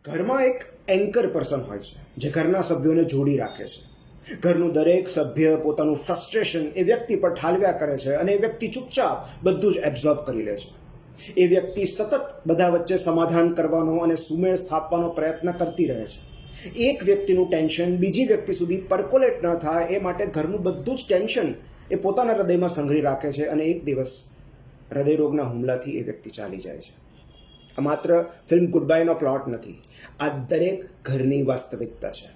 ઘરમાં એક anchor person હોય છે જે ઘરના સભ્યોને જોડી રાખે છે. ઘરનું દરેક સભ્ય પોતાનું ફ્રસ્ટ્રેશન એ વ્યક્તિ પર ઠાલવ્યા કરે છે અને એ વ્યક્તિ ચૂપચાપ બધું જ એબ્ઝોર્બ કરી લે છે. એ વ્યક્તિ સતત બધા વચ્ચે સમાધાન કરવાનો અને સુમેળ સ્થાપવાનો પ્રયત્ન કરતી રહે છે. એક વ્યક્તિનું ટેન્શન બીજી વ્યક્તિ સુધી પરકોલેટ ન થાય એ માટે ઘરનું બધું જ ટેન્શન એ પોતાના હૃદયમાં સંઘરી રાખે છે અને એક દિવસ હૃદયરોગના હુમલાથી એ વ્યક્તિ ચાલી જાય છે. આ માત્ર ફિલ્મ ગુડ બાયનો પ્લોટ નથી, આ દરેક ઘરની વાસ્તવિકતા છે.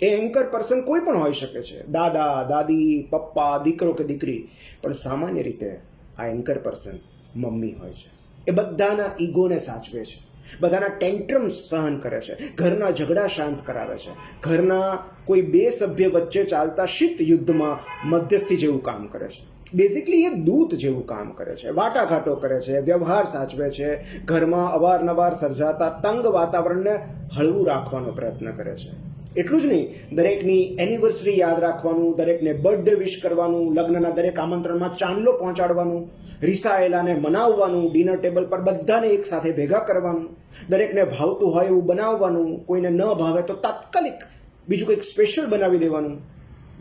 એ એન્કર પર્સન કોઈ પણ હોઈ શકે છે, દાદા, દાદી, પપ્પા, દીકરો કે દીકરી, પણ સામાન્ય રીતે આ એન્કર પર્સન મમ્મી હોય છે. એ બધાના ઈગોને સાચવે છે, બધાના ટેન્ટ્રમ્સ સહન કરે છે, ઘરના ઝઘડા શાંત કરાવે છે, ઘરના કોઈ બે સભ્ય વચ્ચે ચાલતા શીત યુદ્ધમાં મધ્યસ્થી જેવું કામ કરે છે. બેઝિકલી એ દૂત જેવું કામ કરે છે, વાટાઘાટો કરે છે, વ્યવહાર સાચવે છે, ઘરમાં અવારનવાર સર્જાતા તંગ વાતાવરણને હળવું રાખવાનો પ્રયત્ન કરે છે. એટલું જ નહીં, દરેકની એનિવર્સરી યાદ રાખવાનું, દરેકને બર્થડે વિશ કરવાનું, લગ્નના દરેક આમંત્રણમાં ચાંદલો પહોંચાડવાનું, રિસાયેલાને મનાવવાનું, ડિનર ટેબલ પર બધાને એક સાથે ભેગા કરવાનું, દરેકને ભાવતું હોય એવું બનાવવાનું, કોઈને ન ભાવે તો તાત્કાલિક બીજું કંઈક સ્પેશિયલ બનાવી દેવાનું.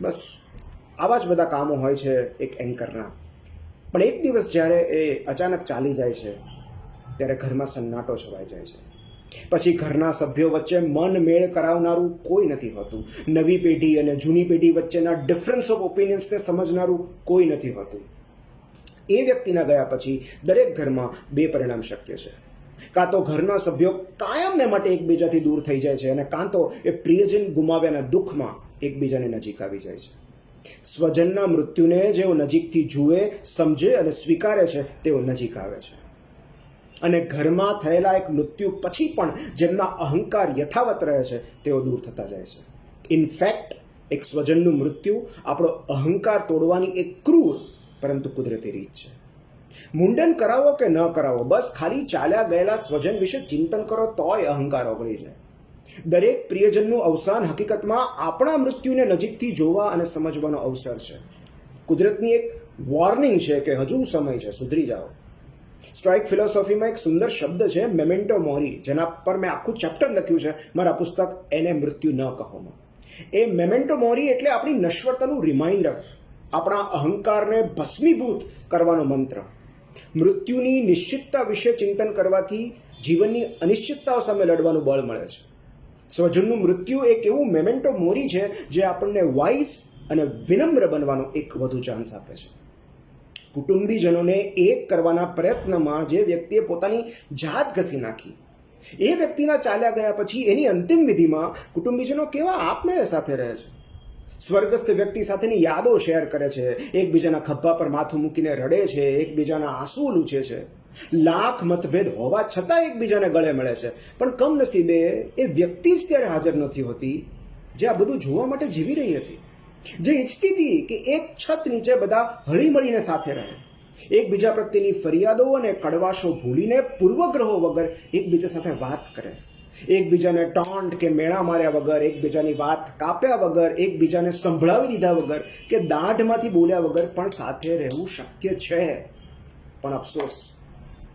બસ આવા જ બધા કામો હોય છે એક એન્કરના. પણ એક દિવસ જ્યારે એ અચાનક ચાલી જાય છે ત્યારે ઘરમાં સન્નાટો છવાઈ જાય છે. પછી ઘરના સભ્યો વચ્ચે મન મેળ કરાવનારું કોઈ નથી હોતું. નવી પેઢી અને જૂની પેઢી વચ્ચેના ડિફરન્સ ઓફ ઓપિનિયન્સને સમજનારું કોઈ નથી હોતું. એ વ્યક્તિના ગયા પછી દરેક ઘરમાં બે પરિણામ શક્ય છે. કાં તો ઘરના સભ્યો કાયમને માટે એકબીજાથી દૂર થઈ જાય છે અને કાં તો એ પ્રિયજન ગુમાવ્યાના દુઃખમાં એકબીજાને નજીક આવી જાય છે. સ્વજનના મૃત્યુને જેઓ નજીકથી જુએ, સમજે અને સ્વીકારે છે તેઓ નજીક આવે છે. અને ઘરમાં થયેલા એક મૃત્યુ પછી પણ જેમના અહંકાર યથાવત રહે છે તેઓ દૂર થતા જાય છે. ઇનફેક્ટ એક સ્વજનનું મૃત્યુ આપણો અહંકાર તોડવાની એક ક્રૂર પરંતુ કુદરતી રીત છે. મુંડન કરાવો કે ન કરાવો, બસ ખાલી ચાલ્યા ગયેલા સ્વજન વિશે ચિંતન કરો તોય અહંકાર ઓગળી જાય. દરેક પ્રિયજનનું અવસાન હકીકતમાં આપણા મૃત્યુને નજીકથી જોવા અને સમજવાનો અવસર છે. કુદરતની એક વોર્નિંગ છે કે હજુ સમય છે, સુધરી જાઓ. સ્ટ્રાઇક ફિલોસોફીમાં એક સુંદર શબ્દ છે, મેમેન્ટો મોરી, જેના પર મેં આખું ચેપ્ટર લખ્યું છે મારા પુસ્તક એને મૃત્યુ ન કહોમાં. એ મેમેન્ટો મોરી એટલે આપણી નશ્વરતાનું રિમાઇન્ડર, આપણા અહંકારને ભસ્મીભૂત કરવાનો મંત્ર. મૃત્યુની નિશ્ચિતતા વિશે ચિંતન કરવાથી જીવનની અનિશ્ચિતતાઓ સામે લડવાનું બળ મળે છે. સ્વજનનું મૃત્યુ એક એવું મેમેન્ટો મોરી છે જે આપણને વાઇઝ અને વિનમ્ર બનવાનો એક વધુ ચાન્સ આપે છે. કુટુંબીજનોને એક કરવાના પ્રયત્નમાં જે વ્યક્તિએ પોતાની જાત ઘસી નાખી, એ વ્યક્તિના ચાલ્યા ગયા પછી એની અંતિમ વિધિમાં કુટુંબીજનો કેવા આપમેળે સાથે રહે છે. સ્વર્ગસ્થ વ્યક્તિ સાથેની યાદો શેર કરે છે, એકબીજાના ખભા પર માથું મૂકીને રડે છે, એકબીજાના આંસુ લૂછે છે. લાખ મતભેદ હોવા છતાં એકબીજાને ગળે મળે છે. પણ કમનસીબે એ વ્યક્તિ જ ત્યારે હાજર નથી હોતી જે આ બધું જોવા માટે જીવી રહી હતી, જે ઈચ્છતી હતી કે એક છત નીચે બધા હળીમળીને સાથે રહે, એકબીજા પ્રત્યેની ફરિયાદો અને કડવાશો ભૂલીને પૂર્વગ્રહો વગર એકબીજા સાથે વાત કરે, એકબીજાને ટોન્ટ કે મેળા માર્યા વગર, એકબીજાની વાત કાપ્યા વગર, એકબીજાને સંભળાવી દીધા વગર કે દાઢમાંથી બોલ્યા વગર પણ સાથે રહેવું શક્ય છે. પણ અફસોસ,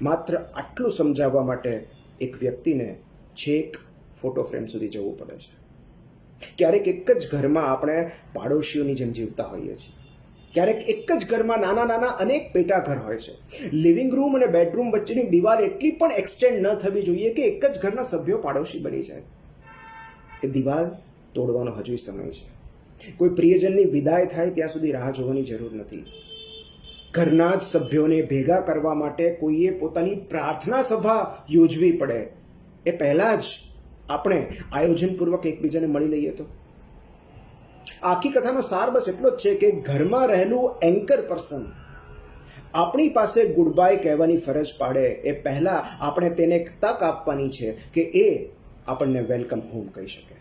માત્ર આટલું સમજાવવા માટે એક વ્યક્તિને છેક ફોટો ફ્રેમ સુધી જવું પડે છે. ક્યારેક એક જ ઘરમાં આપણે પાડોશીઓની જેમ જીવતા હોઈએ છીએ. ક્યારેક એક જ ઘરમાં નાના નાના અનેક પેટા ઘર હોય છે. લિવિંગ રૂમ અને બેડરૂમ વચ્ચેની દિવાલ એટલી પણ એક્સટેન્ડ ન થવી જોઈએ કે એક જ ઘરના સભ્યો પાડોશી બની જાય. એ દિવાલ તોડવાનો હજુ સમય છે. કોઈ પ્રિયજનની વિદાય થાય ત્યાં સુધી રાહ જોવાની જરૂર નથી. ઘરના જ સભ્યોને ભેગા કરવા માટે કોઈએ પોતાની પ્રાર્થના સભા યોજવી પડે એ પહેલાં જ આપણે આયોજનપૂર્વક એકબીજાને મળી લઈએ તો. આખી કથાનો સાર બસ એટલો જ છે કે ઘરમાં રહેલું એન્કર પર્સન આપણી પાસે ગુડ બાય કહેવાની ફરજ પાડે એ પહેલાં આપણે તેને એક તક આપવાની છે કે એ આપણને વેલકમ હોમ કહી શકે.